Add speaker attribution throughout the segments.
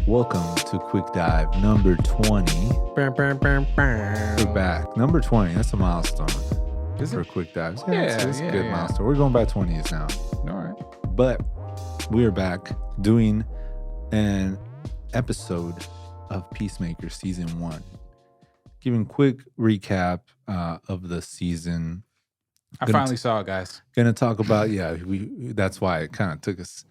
Speaker 1: Welcome to Quick Dive number 20. We're back. Number 20. That's a milestone for Quick Dives. It's a good milestone. We're going by 20s now.
Speaker 2: All right.
Speaker 1: But we are back doing an episode of Peacemaker Season 1. Giving quick recap of the season.
Speaker 2: I finally saw it, guys.
Speaker 1: Gonna talk about, that's why it kind of took us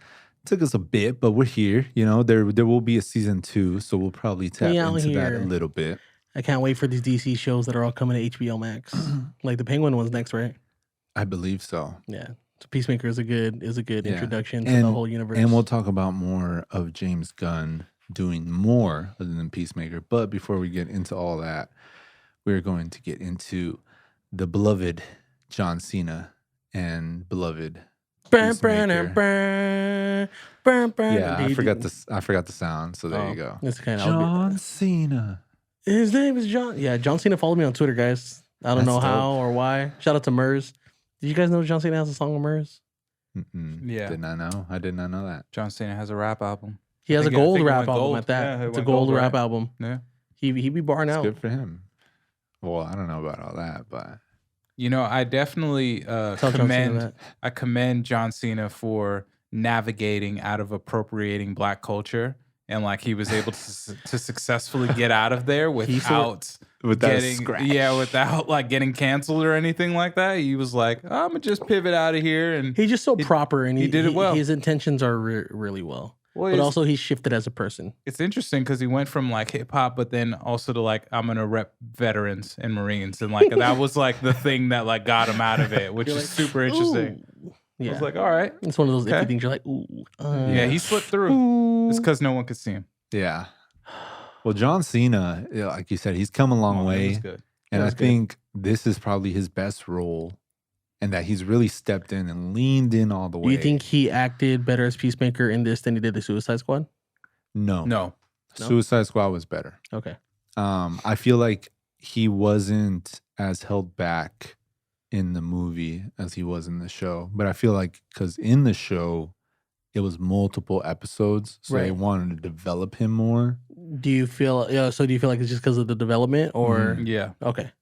Speaker 1: a bit, but we're here. You know, there will be a season 2, so we'll probably tap into that a little bit.
Speaker 3: I can't wait for these DC shows that are all coming to HBO Max. Like the Penguin one's next, right?
Speaker 1: I believe so.
Speaker 3: Yeah. So Peacemaker is a good introduction to the whole universe.
Speaker 1: And we'll talk about more of James Gunn doing more other than Peacemaker. But before we get into all that, we're going to get into the beloved John Cena and beloved Peacemaker. Yeah, I forgot the sound, so there you go.
Speaker 3: It's kind of
Speaker 1: John Cena.
Speaker 3: His name is John. Yeah, John Cena followed me on Twitter, guys. I don't know how or why. Shout out to Murs. Did you guys know John Cena has a song with Murs?
Speaker 1: Yeah. Did not know. I did not know that.
Speaker 2: John Cena has a rap album.
Speaker 3: He has a gold rap album at that. Yeah, it's a gold rap album.
Speaker 2: Yeah.
Speaker 3: He be barring out.
Speaker 1: Good for him. Well, I don't know about all that, but
Speaker 2: you know, I definitely commend John Cena for navigating out of appropriating Black culture, and like he was able to successfully get out of there without like getting canceled or anything like that. He was like, I'm gonna just pivot out of here, and
Speaker 3: he's just so proper, and
Speaker 2: he did it well.
Speaker 3: His intentions are really well. But also he shifted as a person.
Speaker 2: It's interesting because he went from like hip hop, but then also to like, I'm going to rep veterans and Marines. And like, that was like the thing that like got him out of it, which is super interesting.
Speaker 3: Yeah.
Speaker 2: I was like, all right.
Speaker 3: It's one of those iffy things you're like, ooh.
Speaker 2: Yeah, he slipped through. It's because no one could see him.
Speaker 1: Yeah. Well, John Cena, like you said, he's come a long way.
Speaker 2: Was good.
Speaker 1: And I think this is probably his best role. And that he's really stepped in and leaned in all the way.
Speaker 3: Do you think he acted better as Peacemaker in this than he did the Suicide Squad?
Speaker 1: No. Suicide Squad was better.
Speaker 3: Okay.
Speaker 1: I feel like he wasn't as held back in the movie as he was in the show. But I feel like because in the show, it was multiple episodes. So they wanted to develop him more.
Speaker 3: Do you feel like it's just because of the development or?
Speaker 2: Yeah.
Speaker 3: Okay.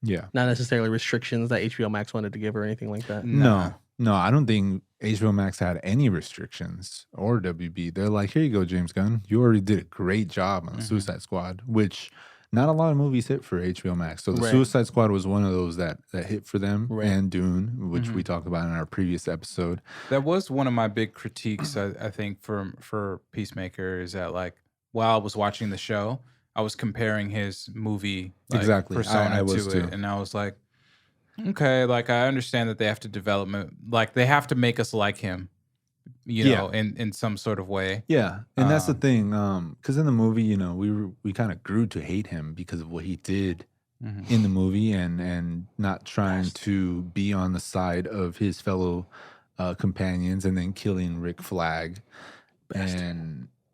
Speaker 1: Yeah.
Speaker 3: Not necessarily restrictions that HBO Max wanted to give or anything like that.
Speaker 1: No, I don't think HBO Max had any restrictions or WB. They're like, here you go, James Gunn. You already did a great job on Suicide Squad, which not a lot of movies hit for HBO Max. So the Suicide Squad was one of those that hit for them, and Dune, which we talked about in our previous episode.
Speaker 2: That was one of my big critiques, I think, for Peacemaker, is that like while I was watching the show, I was comparing his movie persona to it, and I was like, okay, like I understand that they have to they have to make us like him, you know, in some sort of way.
Speaker 1: Yeah, and that's the thing, because in the movie, you know, we kind of grew to hate him because of what he did in the movie, and not trying to be on the side of his fellow companions, and then killing Rick Flag,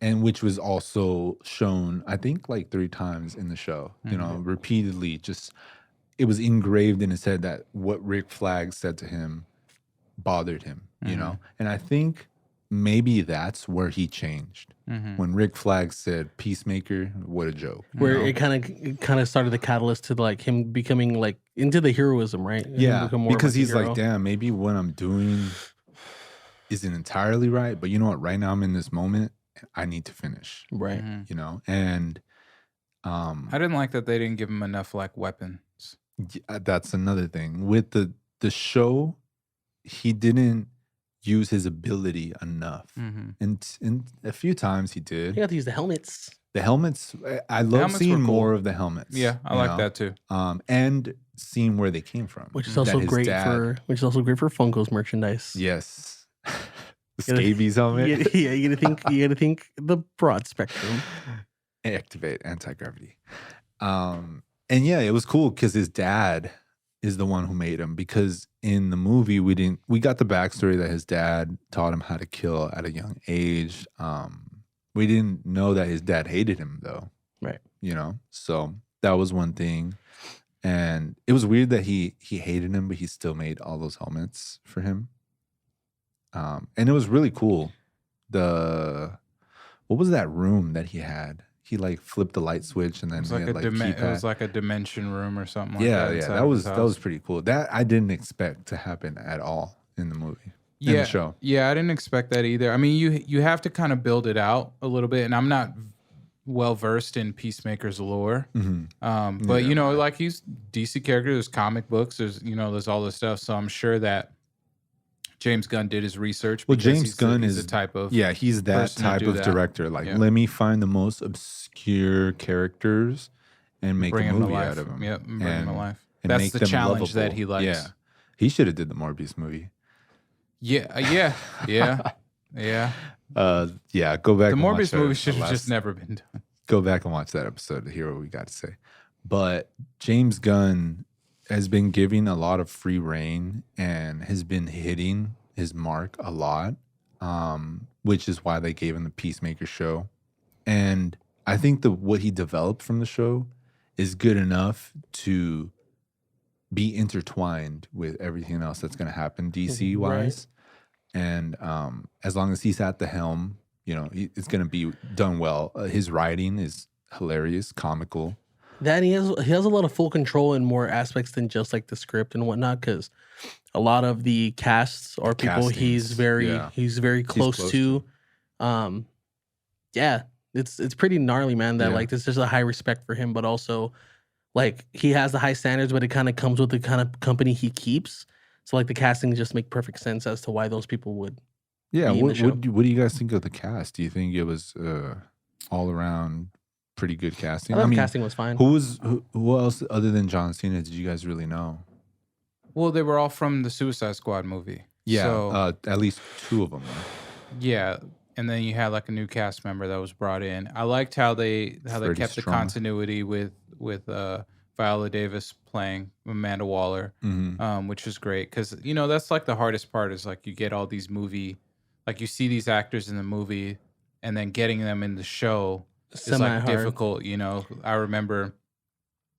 Speaker 1: and which was also shown, I think, like 3 times in the show, you know, repeatedly. Just, it was engraved in his head that what Rick Flag said to him bothered him, you know? And I think maybe that's where he changed. When Rick Flag said, Peacemaker, what a joke.
Speaker 3: Where it kind of started the catalyst to like him becoming like into the heroism, right?
Speaker 1: Yeah, because he's like, damn, maybe what I'm doing isn't entirely right, but you know what? Right now I'm in this moment. I need to finish.
Speaker 3: Right.
Speaker 1: You know, and
Speaker 2: I didn't like that they didn't give him enough like weapons.
Speaker 1: That's another thing. With the show, he didn't use his ability enough. And a few times he did.
Speaker 3: You got to use the helmets.
Speaker 1: The helmets, I love seeing more of the helmets.
Speaker 2: Yeah, I like that too.
Speaker 1: And seeing where they came from.
Speaker 3: Which is also great for Funko's merchandise.
Speaker 1: Yes. The scabies helmet.
Speaker 3: Yeah, you gotta think the broad spectrum.
Speaker 1: Activate anti-gravity. And yeah, it was cool because his dad is the one who made him, because in the movie we got the backstory that his dad taught him how to kill at a young age. We didn't know that his dad hated him though.
Speaker 3: Right.
Speaker 1: You know? So that was one thing. And it was weird that he hated him, but he still made all those helmets for him. And it was really cool. what was that room that he had? He like flipped the light switch and then he had like
Speaker 2: it was
Speaker 1: keypad.
Speaker 2: like a dimension room or something like
Speaker 1: Yeah,
Speaker 2: that.
Speaker 1: yeah, that was pretty cool. That I didn't expect to happen at all in the movie, in the show.
Speaker 2: Yeah, I didn't expect that either. I mean, you have to kind of build it out a little bit, and I'm not well versed in Peacemaker's lore. But you know, like he's DC character. There's comic books. There's all this stuff. So I'm sure that James Gunn did his research.
Speaker 1: Well, James Gunn is
Speaker 2: the type of
Speaker 1: he's that type of director. Like, let me find the most obscure characters and make a movie out of them.
Speaker 2: Yep, bring them to life.
Speaker 1: And
Speaker 2: that's
Speaker 1: make
Speaker 2: the
Speaker 1: them
Speaker 2: challenge
Speaker 1: lovable.
Speaker 2: that he likes.
Speaker 1: Yeah, he should have did the Morbius movie.
Speaker 2: Yeah.
Speaker 1: Go back.
Speaker 2: The Morbius movie should have just never been done.
Speaker 1: Go back and watch that episode to hear what we got to say. But James Gunn has been giving a lot of free reign and has been hitting his mark a lot, which is why they gave him the Peacemaker show. And I think what he developed from the show is good enough to be intertwined with everything else that's going to happen DC wise. Right. And as long as he's at the helm, you know, it's going to be done well. His writing is hilarious, comical.
Speaker 3: That he has a lot of full control in more aspects than just like the script and whatnot, because a lot of the casts are people he's very close to. It's pretty gnarly, man. That like there's a high respect for him, but also like he has the high standards, but it kind of comes with the kind of company he keeps. So like the casting just make perfect sense as to why those people would.
Speaker 1: Yeah, what do you guys think of the cast? Do you think it was all around pretty good casting?
Speaker 3: I mean, casting was fine.
Speaker 1: Who else other than John Cena did you guys really know?
Speaker 2: Well, they were all from the Suicide Squad movie.
Speaker 1: Yeah, so, at least two of them.
Speaker 2: Yeah, and then you had like a new cast member that was brought in. I liked how they kept the continuity with Viola Davis playing Amanda Waller, which was great because you know that's like the hardest part is like you get all these like you see these actors in the movie and then getting them in the show is like difficult. You know, I remember.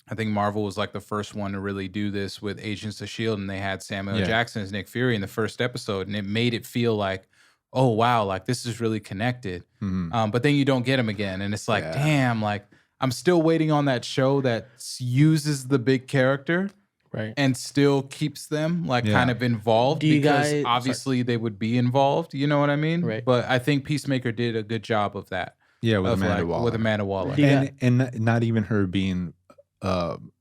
Speaker 2: I think Marvel was like the first one to really do this with Agents of S.H.I.E.L.D. and they had Samuel Jackson as Nick Fury in the first episode and it made it feel like, oh, wow, like this is really connected. But then you don't get him again. And it's like, damn, like I'm still waiting on that show that uses the big character and still keeps them like kind of involved because obviously they would be involved. You know what I mean?
Speaker 3: Right.
Speaker 2: But I think Peacemaker did a good job of that.
Speaker 1: Yeah, with Amanda Waller.
Speaker 2: With Amanda Waller.
Speaker 1: And not even her being...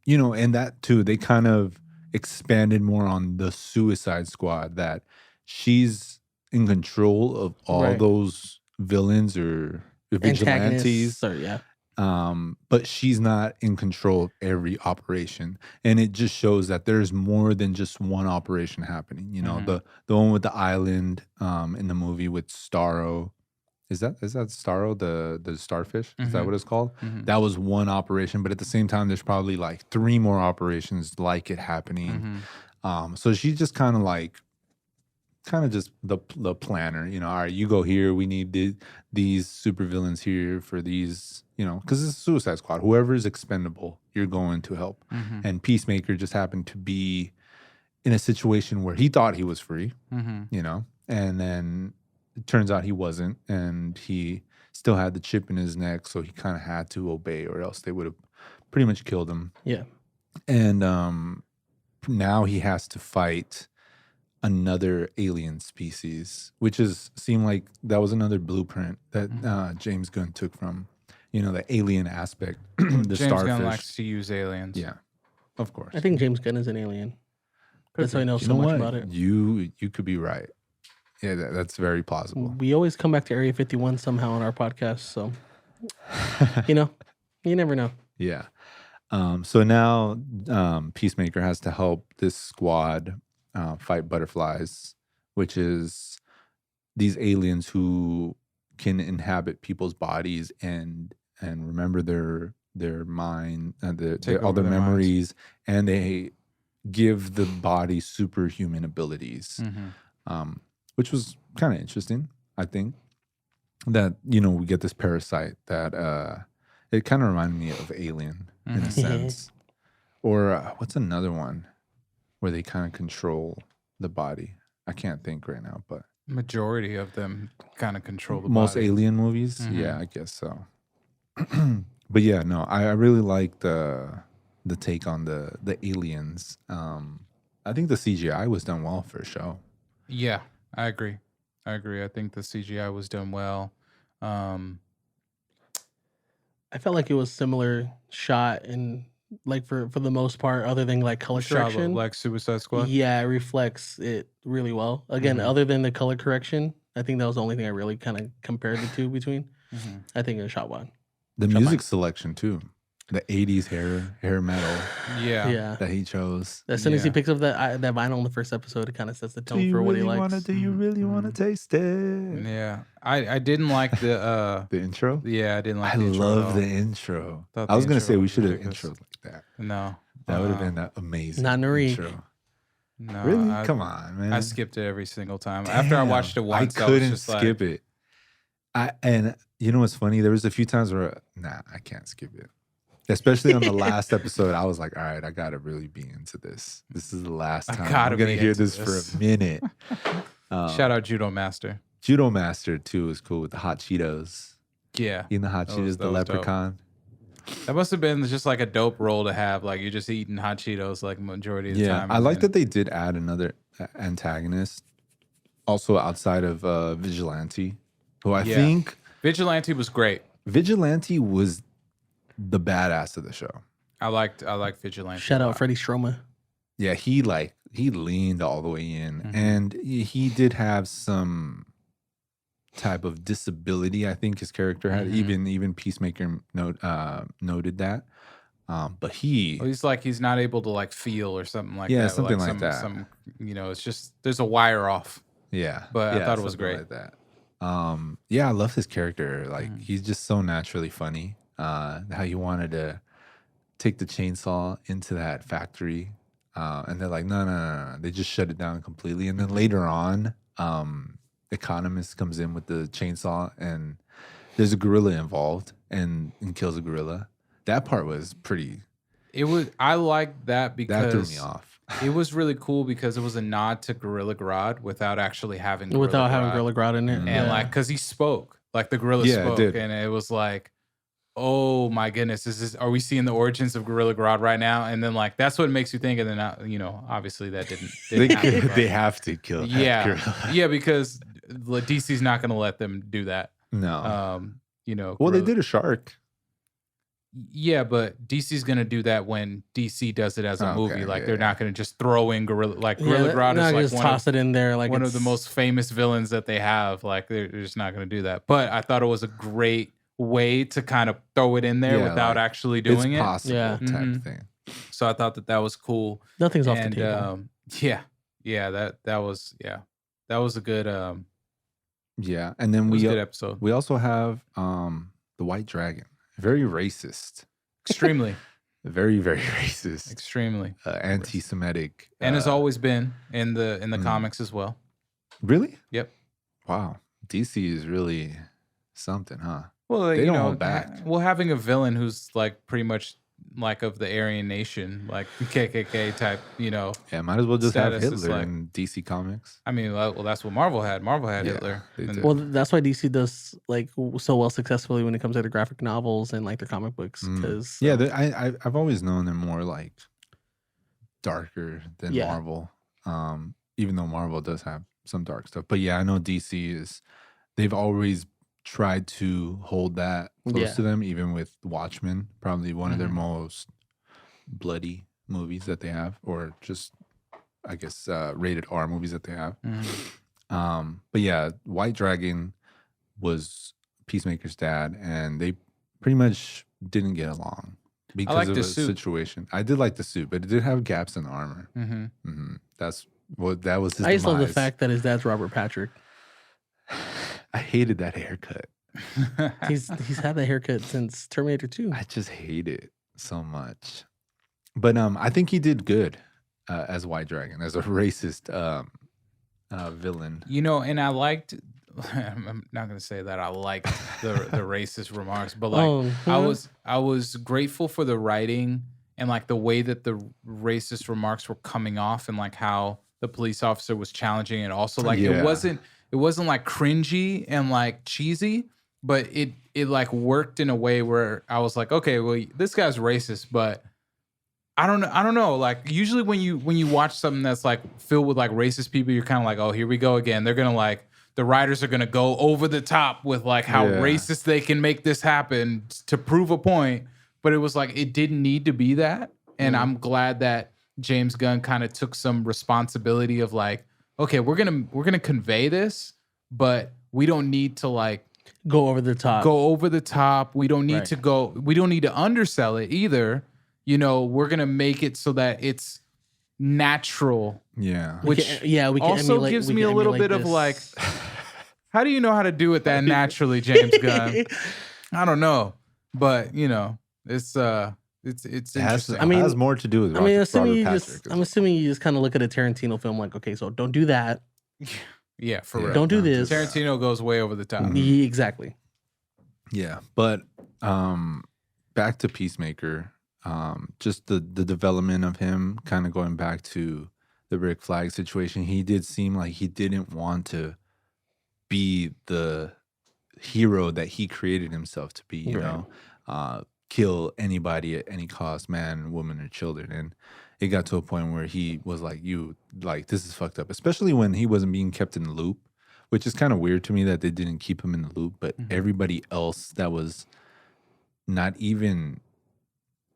Speaker 1: you know, and that too, they kind of expanded more on the Suicide Squad, that she's in control of all those villains or vigilantes. But she's not in control of every operation. And it just shows that there's more than just one operation happening. You know, the one with the island in the movie with Starro. Is that Starro, the starfish? Is that what it's called? That was one operation, but at the same time, there's probably like 3 more operations like it happening. So she's just kind of just the planner, you know. All right, you go here. We need these supervillains here for these, you know, because it's a Suicide Squad. Whoever is expendable, you're going to help. And Peacemaker just happened to be in a situation where he thought he was free, you know, and then. It turns out he wasn't, and he still had the chip in his neck, so he kind of had to obey, or else they would have pretty much killed him. Yeah. And now he has to fight another alien species, which seemed like that was another blueprint that James Gunn took from, you know, the alien aspect. The
Speaker 2: James
Speaker 1: starfish.
Speaker 2: Gunn likes to use aliens.
Speaker 1: Yeah, of course.
Speaker 3: I think James Gunn is an alien. That's why I know so much about it.
Speaker 1: You could be right. Yeah, that's very plausible.
Speaker 3: We always come back to Area 51 somehow on our podcast, so you know, you never know.
Speaker 1: Yeah. So now Peacemaker has to help this squad fight butterflies, which is these aliens who can inhabit people's bodies and remember their mind, all their memories, and they give the body superhuman abilities. Which was kind of interesting, I think. That, you know, we get this parasite that it kind of reminded me of Alien in a sense. Or what's another one where they kind of control the body? I can't think right now, but
Speaker 2: Majority of them kind of control the
Speaker 1: Most
Speaker 2: body.
Speaker 1: alien movies. Mm-hmm. Yeah, I guess so. But yeah, no, I really like the take on the aliens. I think the CGI was done well for a show.
Speaker 2: Yeah, I agree. I think the CGI was done well.
Speaker 3: I felt like it was similar shot and like for the most part, other than like color correction,
Speaker 2: like Suicide Squad.
Speaker 3: Yeah, it reflects it really well. Again, other than the color correction, I think that was the only thing I really kind of compared the two between. I think it was shot one.
Speaker 1: The music selection too. The 80s hair metal.
Speaker 2: Yeah.
Speaker 1: That he chose.
Speaker 3: As soon as he picks up that vinyl in the first episode, it kind of sets the tone for what he likes.
Speaker 1: Do you really want to taste it?
Speaker 2: Yeah. I didn't like the
Speaker 1: the intro?
Speaker 2: Yeah, I didn't like the intro.
Speaker 1: I love the intro. I was going to say we should have intros like that.
Speaker 2: No.
Speaker 1: That would have been amazing.
Speaker 3: Not Nuri.
Speaker 1: Intro.
Speaker 2: No.
Speaker 1: Really? Come on, man.
Speaker 2: I skipped it every single time. Damn, after I watched it once,
Speaker 1: I couldn't skip it. And you know what's funny? There was a few times where, I can't skip it. Especially on the last episode, I was like, all right, I got to really be into this. This is the last time I'm going to hear this for a minute.
Speaker 2: Shout out Judo Master.
Speaker 1: Judo Master, too, is cool with the hot Cheetos.
Speaker 2: Yeah.
Speaker 1: Eating the hot Cheetos, the leprechaun.
Speaker 2: Dope. That must have been just like a dope role to have. Like, you're just eating hot Cheetos like majority of the time.
Speaker 1: I like that they did add another antagonist, also outside of Vigilante, who I think...
Speaker 2: Vigilante was great.
Speaker 1: Vigilante was the badass of the show.
Speaker 2: I liked Vigilante.
Speaker 3: Shout out Freddie Stroma.
Speaker 1: Yeah, he leaned all the way in, and he did have some type of disability. I think his character had even Peacemaker noted that. But
Speaker 2: he's like he's not able to like feel or something like that.
Speaker 1: Yeah, something like that.
Speaker 2: Some it's just there's a wire off.
Speaker 1: Yeah,
Speaker 2: but I thought it was great.
Speaker 1: Like that. I love his character. Like he's just so naturally funny. How he wanted to take the chainsaw into that factory, and they're like, no. They just shut it down completely. And then later on, Economist comes in with the chainsaw, and there's a gorilla involved, and kills a gorilla. That part was pretty.
Speaker 2: I liked that because
Speaker 1: that threw me off.
Speaker 2: It was really cool because it was a nod to Gorilla Grodd without actually having
Speaker 3: having Gorilla Grodd in it,
Speaker 2: and like because he spoke, like the gorilla spoke, and it was like, oh my goodness, are we seeing the origins of Gorilla Grodd right now? And then like that's what makes you think, and then obviously that didn't happen.
Speaker 1: They have to kill that gorilla.
Speaker 2: Because DC's not going to let them do that.
Speaker 1: No,
Speaker 2: well,
Speaker 1: they did a shark.
Speaker 2: Yeah, but DC's going to do that when DC does it as a movie. They're not going to just throw in Gorilla Grodd is like
Speaker 3: just toss it in there like
Speaker 2: one of the most famous villains that they have. Like they're just not going to do that. But I thought it was a great way to kind of throw it in there without actually doing
Speaker 1: it's possible type thing.
Speaker 2: So I thought that was cool.
Speaker 3: Nothing's off the table.
Speaker 2: That was a good
Speaker 1: and then
Speaker 2: a good episode.
Speaker 1: We also have the White Dragon. Very racist.
Speaker 2: Extremely.
Speaker 1: Very, very racist.
Speaker 2: Extremely.
Speaker 1: Anti-Semitic.
Speaker 2: And has always been in the comics as well.
Speaker 1: Really?
Speaker 2: Yep.
Speaker 1: Wow. DC is really something, huh?
Speaker 2: Well,
Speaker 1: they don't hold back.
Speaker 2: Well, having a villain who's like pretty much like of the Aryan Nation, like KKK type,
Speaker 1: Yeah, might as well just have Hitler
Speaker 2: like,
Speaker 1: in DC Comics.
Speaker 2: I mean, well, that's what Marvel had. Marvel had Hitler.
Speaker 3: Well, that's why DC does like so well successfully when it comes to the graphic novels and like their comic books. Because
Speaker 1: I've always known them more like darker than Marvel. Even though Marvel does have some dark stuff, but I know DC they've always tried to hold that close to them, even with Watchmen, probably one of their most bloody movies that they have, or just I guess rated R movies that they have. But White Dragon was Peacemaker's dad, and they pretty much didn't get along because of the situation. I did like the suit, but it did have gaps in the armor. That was his
Speaker 3: I just love the fact that his dad's Robert Patrick.
Speaker 1: I hated that haircut.
Speaker 3: He's had that haircut since Terminator 2.
Speaker 1: I just hate it so much. But I think he did good as White Dragon, as a racist villain.
Speaker 2: And I liked. I'm not going to say that I liked the racist remarks, but like I was grateful for the writing and like the way that the racist remarks were coming off, and like how the police officer was challenging it. Also, like it it wasn't like cringy and like cheesy, but it like worked in a way where I was like, okay, well, this guy's racist, but I don't know. Like usually when you watch something that's like filled with like racist people, you're kind of like, oh, here we go again. They're gonna like the writers are gonna go over the top with like how racist they can make this happen to prove a point. But it was like it didn't need to be that, and I'm glad that James Gunn kind of took some responsibility of like, okay, we're gonna convey this, but we don't need to like
Speaker 3: go over the top.
Speaker 2: We don't need to we don't need to undersell it either. You know, we're gonna make it so that it's natural.
Speaker 1: Yeah.
Speaker 2: Which
Speaker 3: we can
Speaker 2: also gives me a little bit of like, how do you know how to do it that naturally, James Gunn? I don't know, but you know, it's interesting.
Speaker 1: It has more to do with.
Speaker 3: I'm assuming you just kind of look at a Tarantino film like, okay, so don't do that.
Speaker 2: Yeah, for real.
Speaker 3: Don't do this.
Speaker 2: Tarantino goes way over the top.
Speaker 3: Mm-hmm. Exactly.
Speaker 1: Yeah, but back to Peacemaker. Just the development of him kind of going back to the Rick Flag situation. He did seem like he didn't want to be the hero that he created himself to be, you know, kill anybody at any cost, man, woman, or children. And it got to a point where he was like, this is fucked up, especially when he wasn't being kept in the loop, which is kind of weird to me that they didn't keep him in the loop, but everybody else that was not even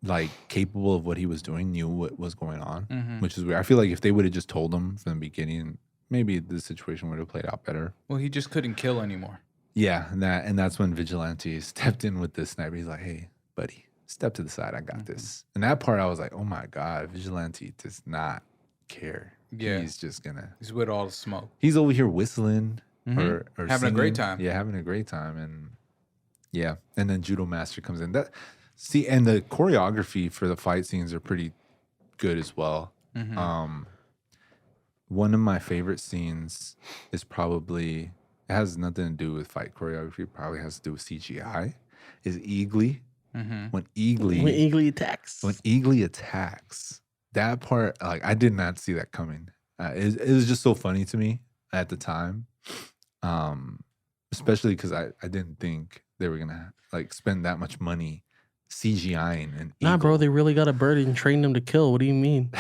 Speaker 1: like capable of what he was doing knew what was going on, which is weird. I feel like if they would have just told him from the beginning, maybe the situation would have played out better.
Speaker 2: Well, he just couldn't kill anymore.
Speaker 1: Yeah, and that's when Vigilante stepped in with this sniper. He's like, hey, buddy, step to the side. I got this. And that part, I was like, oh my God, Vigilante does not care.
Speaker 2: Yeah.
Speaker 1: He's just gonna.
Speaker 2: He's with all the smoke.
Speaker 1: He's over here whistling or
Speaker 2: having
Speaker 1: singing.
Speaker 2: a great time.
Speaker 1: Yeah, having a great time. And yeah, and then Judo Master comes in. And the choreography for the fight scenes are pretty good as well. One of my favorite scenes is probably, it has nothing to do with fight choreography, it probably has to do with CGI, is Eagly. When Eagly attacks, that part, like I did not see that coming. It was just so funny to me at the time, especially because I didn't think they were gonna like spend that much money CGIing and
Speaker 3: Nah, bro, they really got a bird and trained them to kill. What do you mean?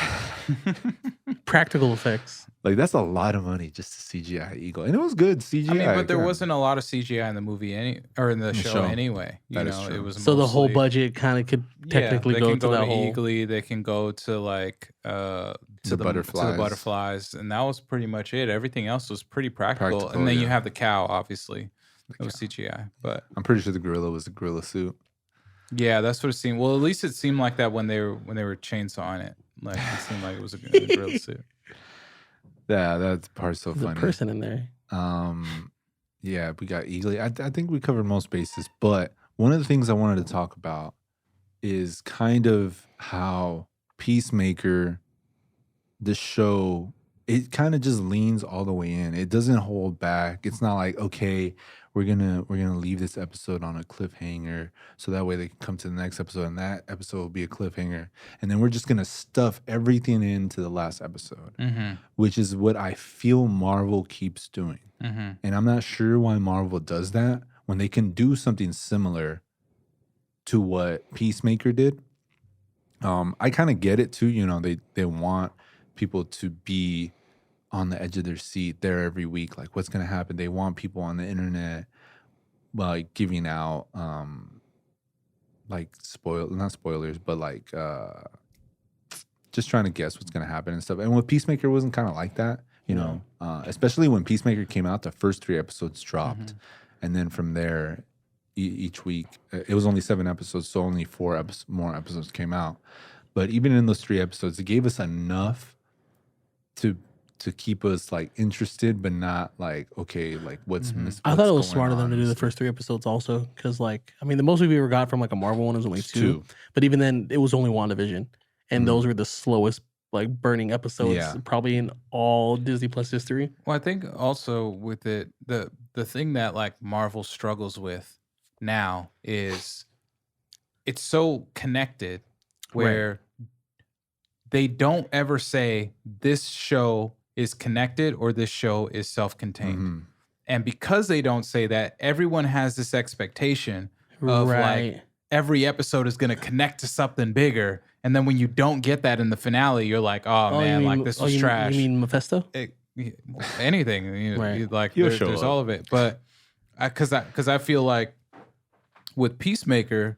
Speaker 3: Practical effects.
Speaker 1: Like that's a lot of money just to CGI Eagle, and it was good CGI.
Speaker 2: I mean, but there wasn't a lot of CGI in the movie in the show anyway. You know, it was
Speaker 3: so the whole budget kind of could technically go to that whole.
Speaker 2: Eagly, they can go to like to the butterflies, and that was pretty much it. Everything else was pretty practical. And then you have the cow, obviously. It was CGI, but
Speaker 1: I'm pretty sure the gorilla was a gorilla suit.
Speaker 2: Yeah, that's what it seemed. Well, at least it seemed like that when they were chainsawing it. Like it seemed like it was a gorilla suit.
Speaker 1: Yeah, that part's so funny.
Speaker 3: A person in there.
Speaker 1: Yeah, we got Eagly. I think we covered most bases, but one of the things I wanted to talk about is kind of how Peacemaker, the show, it kind of just leans all the way in. It doesn't hold back. It's not like, okay, we're gonna leave this episode on a cliffhanger so that way they can come to the next episode and that episode will be a cliffhanger, and then we're just gonna stuff everything into the last episode, which is what I feel Marvel keeps doing. And I'm not sure why Marvel does that when they can do something similar to what Peacemaker did. I kind of get it too. You know, they want people to be on the edge of their seat there every week. Like, what's going to happen? They want people on the internet, like, giving out, like, not spoilers, but, like, just trying to guess what's going to happen and stuff. And with Peacemaker, wasn't kind of like that, you know, especially when Peacemaker came out, the first 3 episodes dropped. And then from there, each week, it was only 7 episodes, so only 4 more episodes came out. But even in those 3 episodes, it gave us enough to keep us like interested, but not like, okay, like what's missing.
Speaker 3: I thought it was smart of them to do the first 3 episodes also, because like, I mean, the most we've ever got from like a Marvel one was only 2, but even then, it was only WandaVision, and those were the slowest like burning episodes probably in all Disney Plus history.
Speaker 2: Well, I think also with it, the thing that like Marvel struggles with now is it's so connected where they don't ever say this show is connected or this show is self-contained. And because they don't say that, everyone has this expectation of like every episode is going to connect to something bigger. And then when you don't get that in the finale, you're like, oh man, like this was trash.
Speaker 3: You mean Mephisto?
Speaker 2: Anything, like there's all of it. But because I feel like with Peacemaker,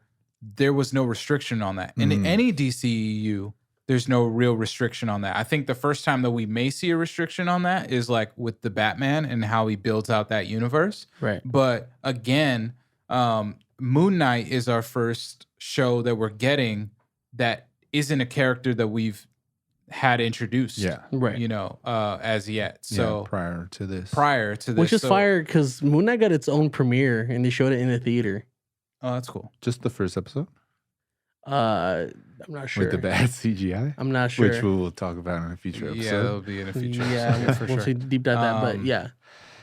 Speaker 2: there was no restriction on that. In any DCEU, there's no real restriction on that. I think the first time that we may see a restriction on that is like with the Batman and how he builds out that universe.
Speaker 3: Right.
Speaker 2: But again, Moon Knight is our first show that we're getting that isn't a character that we've had introduced.
Speaker 1: Yeah.
Speaker 3: Right.
Speaker 2: As yet. So
Speaker 1: prior to this.
Speaker 3: Which is fire because Moon Knight got its own premiere and they showed it in a theater.
Speaker 2: Oh, that's cool.
Speaker 1: Just the first episode?
Speaker 3: I'm not sure.
Speaker 1: With the bad CGI?
Speaker 3: I'm not sure.
Speaker 1: Which we will talk about in a future episode.
Speaker 2: Yeah, that'll be in a future episode.
Speaker 3: Yeah, for sure. Deep dive that, but yeah.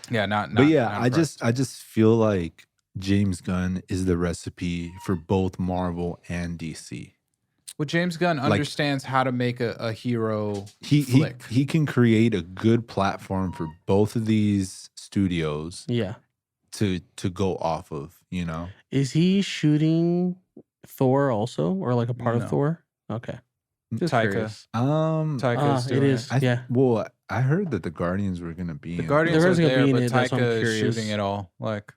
Speaker 2: Yeah, not
Speaker 1: But yeah, I just feel like James Gunn is the recipe for both Marvel and DC.
Speaker 2: Well, James Gunn understands how to make a hero flick.
Speaker 1: He can create a good platform for both of these studios.
Speaker 3: Yeah.
Speaker 1: To go off of,
Speaker 3: Is he shooting Thor also, or like a part of Thor? Okay.
Speaker 2: Taika.
Speaker 3: Taika's doing it. Yeah.
Speaker 1: Well, I heard that the Guardians were gonna be.
Speaker 2: The Guardians are there, but Taika is
Speaker 3: curious.
Speaker 2: shooting it all. Like,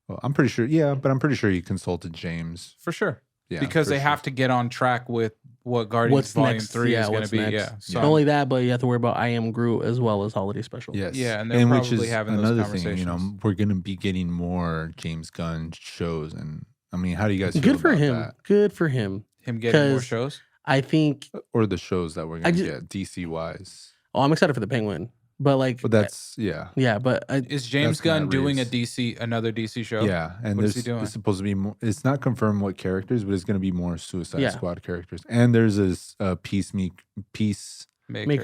Speaker 1: well, I'm pretty sure. Yeah, but I'm pretty sure he consulted James
Speaker 2: for sure.
Speaker 1: Yeah,
Speaker 2: because they have to get on track with what Guardians Volume 3 is going to be.
Speaker 3: Next?
Speaker 2: Yeah. So
Speaker 3: not only that, but you have to worry about I Am Groot as well as Holiday Special.
Speaker 1: Yes.
Speaker 2: Yeah, and they're probably having those conversations.
Speaker 1: Thing, we're going to be getting more James Gunn shows, and I mean, how do you guys feel
Speaker 3: Good for
Speaker 1: about
Speaker 3: him.
Speaker 1: that?
Speaker 3: Good for him.
Speaker 2: Him getting more shows?
Speaker 3: I think,
Speaker 1: or the shows that we're going to get DC wise.
Speaker 3: Oh, I'm excited for the Penguin. But like,
Speaker 1: that's
Speaker 3: yeah. But
Speaker 2: is James Gunn doing another DC show?
Speaker 1: Yeah, and
Speaker 2: what is he doing?
Speaker 1: It's supposed to be more. It's not confirmed what characters, but it's going to be more Suicide Squad characters. And there's this Peacemaker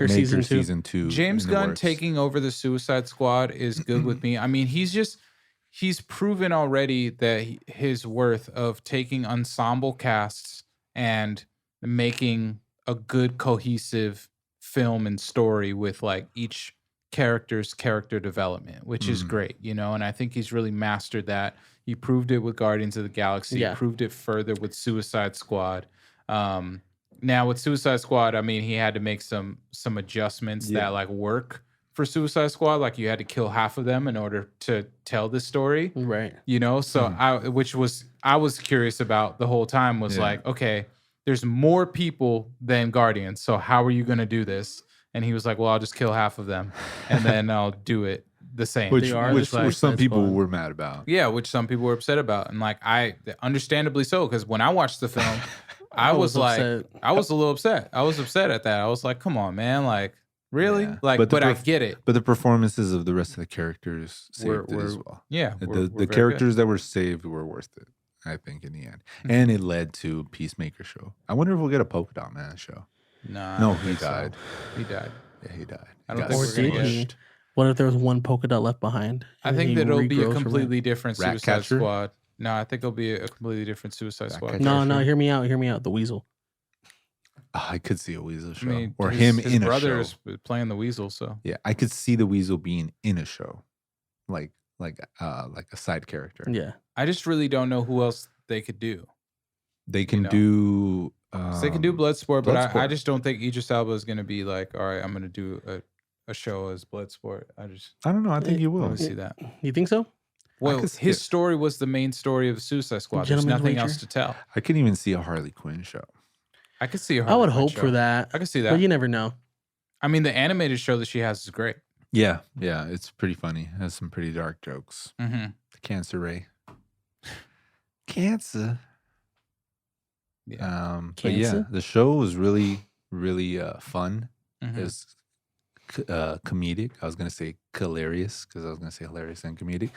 Speaker 1: season 2.
Speaker 2: James Gunn taking over the Suicide Squad is good with me. I mean, he's proven already that his worth of taking ensemble casts and making a good cohesive film and story with like each character's character development, which is great, and I think he's really mastered that. He proved it with Guardians of the Galaxy, proved it further with Suicide Squad. Now with Suicide Squad, I mean, he had to make some adjustments that like work for Suicide Squad. Like you had to kill half of them in order to tell this story.
Speaker 3: Right.
Speaker 2: So I was curious about the whole time was like, okay, there's more people than Guardians. So how are you going to do this? And he was like, well, I'll just kill half of them and then I'll do it the same.
Speaker 1: Which some people were mad about.
Speaker 2: Yeah, which some people were upset about. And like, understandably so, because when I watched the film, I was like, I was a little upset. I was upset at that. I was like, come on, man. Like, really? Yeah. Like, but I get it.
Speaker 1: But the performances of the rest of the characters saved it as well.
Speaker 2: Yeah.
Speaker 1: The characters that were saved were worth it, I think, in the end. And it led to Peacemaker show. I wonder if we'll get a Polka Dot Man show. No, he died.
Speaker 2: So. He died.
Speaker 1: Yeah, he died.
Speaker 2: I don't think we're going to get.
Speaker 3: What if there was one polka dot left behind?
Speaker 2: I think that it'll be a completely different Suicide Squad. No, I think it'll be a completely different Suicide Squad.
Speaker 3: No, hear me out. The Weasel.
Speaker 1: I could see a Weasel show. Or him in a show. His
Speaker 2: brother is playing the Weasel, so.
Speaker 1: Yeah, I could see the Weasel being in a show. Like a side character.
Speaker 3: Yeah.
Speaker 2: I just really don't know who else they could do.
Speaker 1: They can do...
Speaker 2: they can do Bloodsport, but I just don't think Idris Elba is going to be like, all right, I'm going to do a show as Bloodsport. I
Speaker 1: don't know. I think you will.
Speaker 2: I want to see that.
Speaker 3: You think so?
Speaker 2: Well, his story was the main story of Suicide Squad. There's nothing else to tell.
Speaker 1: I could even see a Harley Quinn show.
Speaker 2: I could see a
Speaker 3: Harley Quinn hope show. For that.
Speaker 2: I could see that.
Speaker 3: But you never know.
Speaker 2: I mean, the animated show that she has is great.
Speaker 1: Yeah, it's pretty funny. It has some pretty dark jokes.
Speaker 2: Mm-hmm.
Speaker 1: The cancer ray. Cancer.
Speaker 2: Yeah.
Speaker 1: But yeah, the show was really, really fun.
Speaker 2: Mm-hmm.
Speaker 1: It was comedic. I was gonna say hilarious because I was gonna say hilarious and comedic.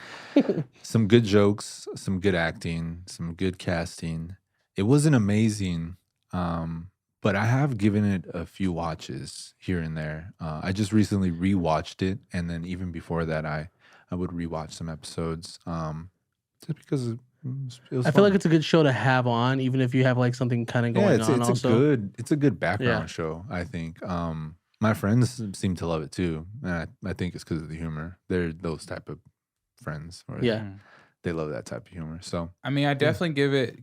Speaker 1: Some good jokes, some good acting, some good casting. It wasn't amazing, but I have given it a few watches here and there. I just recently rewatched it, and then even before that, I would rewatch some episodes just because. I
Speaker 3: feel like it's a good show to have on, even if you have like something kind of going on.
Speaker 1: It's a good background show. I think my friends seem to love it too, and I think it's because of the humor. They're those type of friends. Or
Speaker 3: Yeah.
Speaker 1: they love that type of humor. So
Speaker 2: I mean, I definitely give it.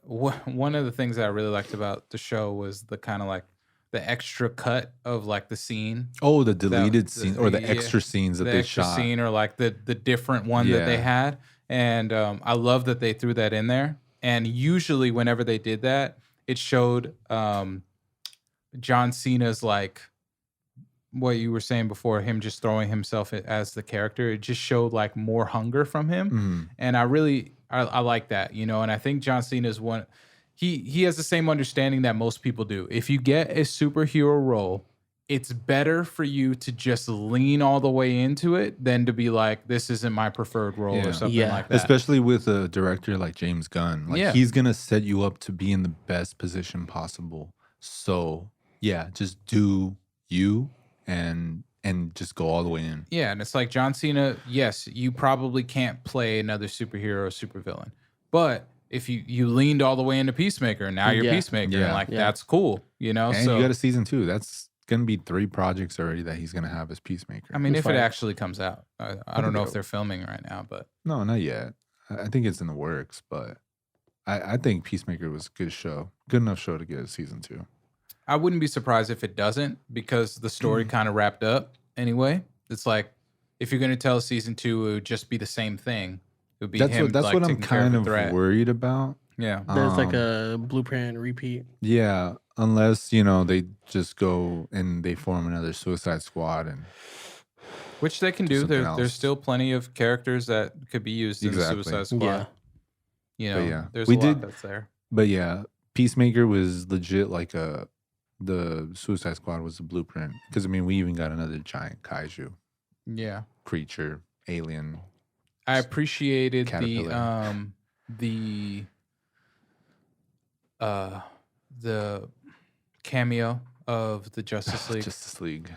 Speaker 2: One of the things that I really liked about the show was the kind of like the extra cut of like the scene.
Speaker 1: Oh, the deleted scene or the extra scenes that they shot.
Speaker 2: Scene or like the different one that they had. And I love that they threw that in there. And usually whenever they did that, it showed John Cena's like what you were saying before, him just throwing himself as the character. It just showed like more hunger from him. And I like that, you know, and I think John Cena is one. He has the same understanding that most people do. If you get a superhero role, it's better for you to just lean all the way into it than to be like, this isn't my preferred role or something like that.
Speaker 1: Especially with a director like James Gunn. Like he's going to set you up to be in the best position possible. So yeah, just do you and just go all the way in.
Speaker 2: Yeah, and it's like John Cena, yes, you probably can't play another superhero or supervillain. But if you leaned all the way into Peacemaker and now you're Peacemaker, and like that's cool, you know?
Speaker 1: And you got a season 2. That's gonna be 3 projects already that he's gonna have as Peacemaker.
Speaker 2: I mean, if it actually comes out. I don't know if they're filming right now, but
Speaker 1: no, not yet. I think it's in the works, but I think Peacemaker was a good show. Good enough show to get a season 2.
Speaker 2: I wouldn't be surprised if it doesn't, because the story kind of wrapped up anyway. It's like if you're gonna tell a season 2, it would just be the same thing. It would be
Speaker 1: that's what I'm kind of worried about.
Speaker 2: Yeah.
Speaker 3: There's like a blueprint repeat.
Speaker 1: Yeah. Unless, you know, they just go and they form another Suicide Squad, and
Speaker 2: which they can do. There's still plenty of characters that could be used in the Suicide Squad.
Speaker 3: Yeah.
Speaker 2: You know, there's a lot that's there.
Speaker 1: But yeah, Peacemaker was legit like the Suicide Squad was the blueprint. Because I mean, we even got another giant kaiju.
Speaker 2: Yeah.
Speaker 1: Creature, alien.
Speaker 2: I appreciated the cameo of the Justice League.
Speaker 1: Justice League.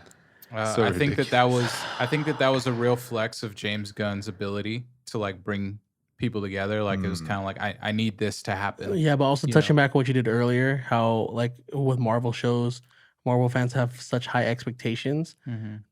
Speaker 2: I think that was a real flex of James Gunn's ability to like bring people together. Like it was kind of like I need this to happen.
Speaker 3: Yeah, but also touching back what you did earlier, how like with Marvel shows, Marvel fans have such high expectations.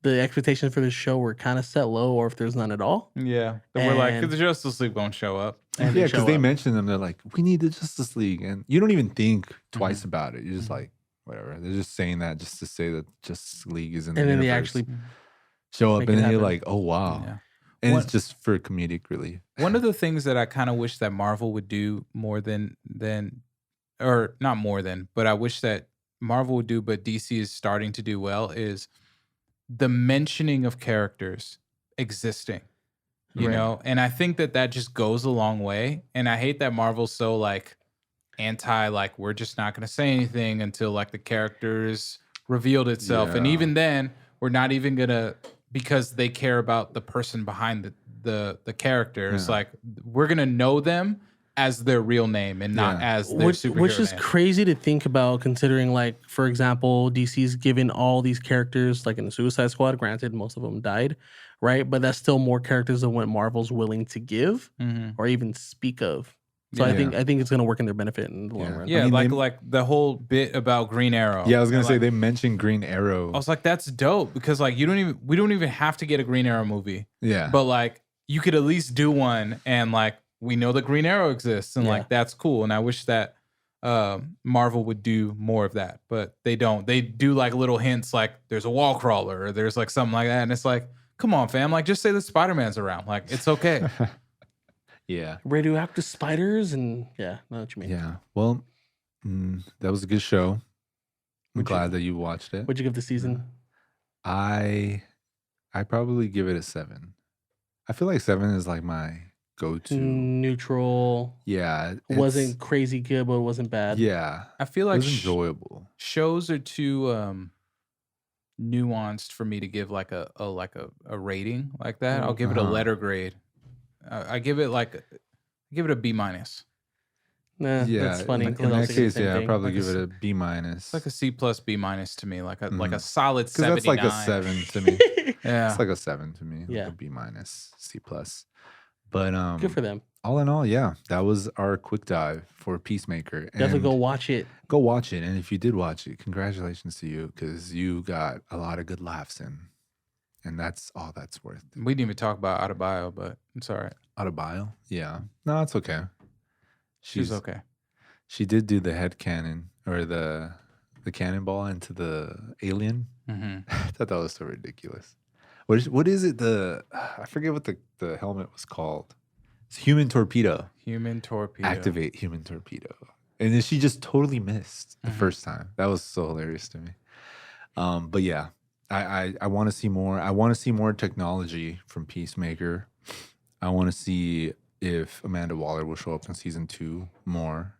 Speaker 3: The expectations for this show were kind of set low, or if there's none at all.
Speaker 2: Yeah, we're like, the Justice League won't show up.
Speaker 1: Yeah, because they mentioned them. They're like, we need the Justice League, and you don't even think twice about it. You're just like, whatever. They're just saying that just to say that Justice League is in the universe.
Speaker 3: And then they actually
Speaker 1: show up, and then you're like, oh wow. Yeah. And it's just for comedic relief.
Speaker 2: One of the things that I kind of wish that Marvel would do more than, or not more than, but I wish that Marvel would do, but DC is starting to do well, is the mentioning of characters existing, you know? And I think that just goes a long way. And I hate that Marvel's so like anti, like we're just not going to say anything until like the characters revealed itself. Yeah. And even then we're not even going to, because they care about the person behind the characters. Like we're going to know them as their real name and not as their superhero
Speaker 3: which is
Speaker 2: name.
Speaker 3: Crazy to think about, considering like, for example, DC's given all these characters like in the Suicide Squad, granted most of them died, right? But that's still more characters than what Marvel's willing to give or even speak of. So I think it's going to work in their benefit in the long run.
Speaker 2: Yeah, I mean, like the whole bit about Green Arrow.
Speaker 1: Yeah, I was going to say they mentioned Green Arrow.
Speaker 2: I was like, that's dope, because like we don't even have to get a Green Arrow movie.
Speaker 1: Yeah.
Speaker 2: But like you could at least do one, and like we know that Green Arrow exists, and like that's cool. And I wish that Marvel would do more of that, but they don't. They do like little hints, like there's a wall crawler or there's like something like that, and it's like, come on, fam, like just say that Spider-Man's around, like it's okay.
Speaker 1: Yeah,
Speaker 3: radioactive spiders, and I know what you mean.
Speaker 1: Yeah, well, that was a good show. I'm glad that you watched it.
Speaker 3: What'd you give the season?
Speaker 1: I probably give it a 7. I feel like 7 is like my go-to.
Speaker 3: Neutral.
Speaker 1: Yeah.
Speaker 3: Wasn't crazy good, but it wasn't bad.
Speaker 1: Yeah.
Speaker 2: I feel like
Speaker 1: it was enjoyable.
Speaker 2: Shows are too nuanced for me to give like a rating like that. I'll give it a letter grade. I give it a B-.
Speaker 3: Nah, that's funny.
Speaker 1: In that case, I'd probably give it a B-.
Speaker 2: It's like a C+, B- to me, like a solid 79.
Speaker 1: That's like a 7 to me.
Speaker 2: Yeah,
Speaker 1: it's like a 7 to me.
Speaker 3: Yeah,
Speaker 1: like a B-, C+. But
Speaker 3: good for them.
Speaker 1: All in all, that was our quick dive for Peacemaker.
Speaker 3: Definitely go watch it.
Speaker 1: Go watch it, and if you did watch it, congratulations to you, because you got a lot of good laughs in. And that's all that's worth.
Speaker 2: We didn't even talk about Adebayo, but it's all right.
Speaker 1: Adebayo? Yeah. No, it's okay.
Speaker 2: She's okay.
Speaker 1: She did do the head cannon or the cannonball into the alien.
Speaker 2: Mm-hmm.
Speaker 1: I thought that was so ridiculous. What is it? I forget what the helmet was called. It's human torpedo.
Speaker 2: Human torpedo.
Speaker 1: Activate human torpedo. And then she just totally missed the first time. That was so hilarious to me. But yeah, I want to see more. I want to see more technology from Peacemaker. I want to see if Amanda Waller will show up in season 2 more.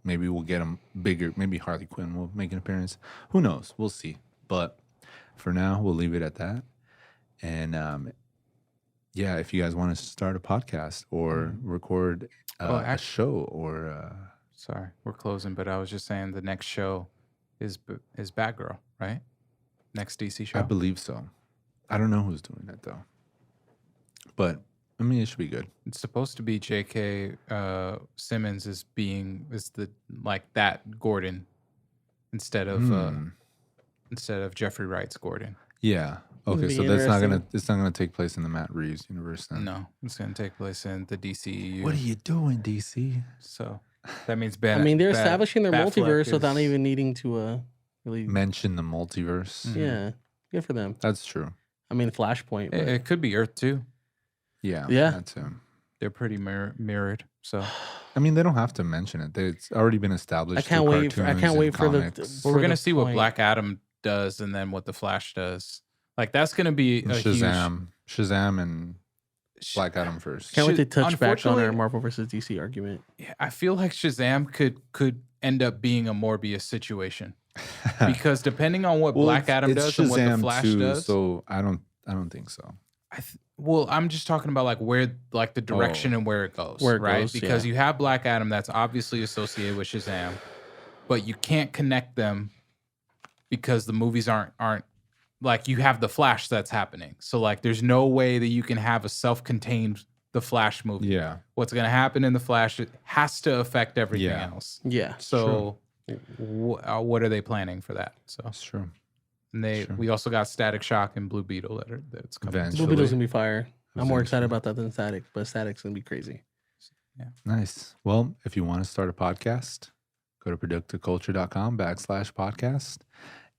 Speaker 1: Maybe we'll get him bigger. Maybe Harley Quinn will make an appearance. Who knows? We'll see. But for now, we'll leave it at that. And yeah, if you guys want to start a podcast or record a show or
Speaker 2: sorry, we're closing, but I was just saying the next show is Batgirl, right? Next DC show.
Speaker 1: I believe so. I don't know who's doing it though, but I mean it should be good.
Speaker 2: It's supposed to be J.K. Simmons is the that Gordon instead of Jeffrey Wright's Gordon.
Speaker 1: Yeah. Okay, so it's not gonna take place in the Matt Reeves universe then.
Speaker 2: No, it's gonna take place in the DCEU.
Speaker 1: What are you doing, DC?
Speaker 2: So that means
Speaker 3: they're establishing their multiverse without even needing to really
Speaker 1: mention the multiverse.
Speaker 3: Mm-hmm. Yeah, good for them.
Speaker 1: That's true.
Speaker 3: I mean, Flashpoint.
Speaker 2: It could be Earth too.
Speaker 1: Yeah.
Speaker 3: That's
Speaker 2: they're pretty mirrored. So
Speaker 1: I mean, they don't have to mention it. It's already been established.
Speaker 3: I can't wait for
Speaker 2: the. We're gonna see what Black Adam does and then what the Flash does. Like that's gonna be a
Speaker 1: Shazam and Black Adam first.
Speaker 3: Can't wait to touch back on our Marvel versus DC argument.
Speaker 2: Yeah, I feel like Shazam could end up being a Morbius situation because depending on what Black Adam does and what the Flash does.
Speaker 1: So I don't think so.
Speaker 2: I'm just talking about like where the direction and where it goes, right? Because you have Black Adam that's obviously associated with Shazam, but you can't connect them because the movies aren't like you have the Flash that's happening. So like there's no way that you can have a self-contained the Flash movie.
Speaker 1: Yeah.
Speaker 2: What's going to happen in the Flash it has to affect everything else.
Speaker 3: Yeah.
Speaker 2: So what are they planning for that? So
Speaker 1: that's true.
Speaker 2: And we also got Static Shock and Blue Beetle that's coming.
Speaker 3: Eventually. Blue Beetle's going to be fire. I'm more excited about that than Static, but Static's going to be crazy.
Speaker 2: Yeah.
Speaker 1: Nice. Well, if you want to start a podcast, go to productiveculture.com/podcast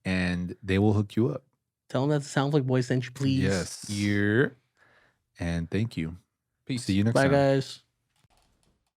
Speaker 1: and they will hook you up.
Speaker 3: Tell them that the Soundflick Boys sent you, please.
Speaker 1: Yes.
Speaker 2: Yeah.
Speaker 1: And thank you.
Speaker 2: Peace.
Speaker 1: See you next time.
Speaker 3: Bye, guys.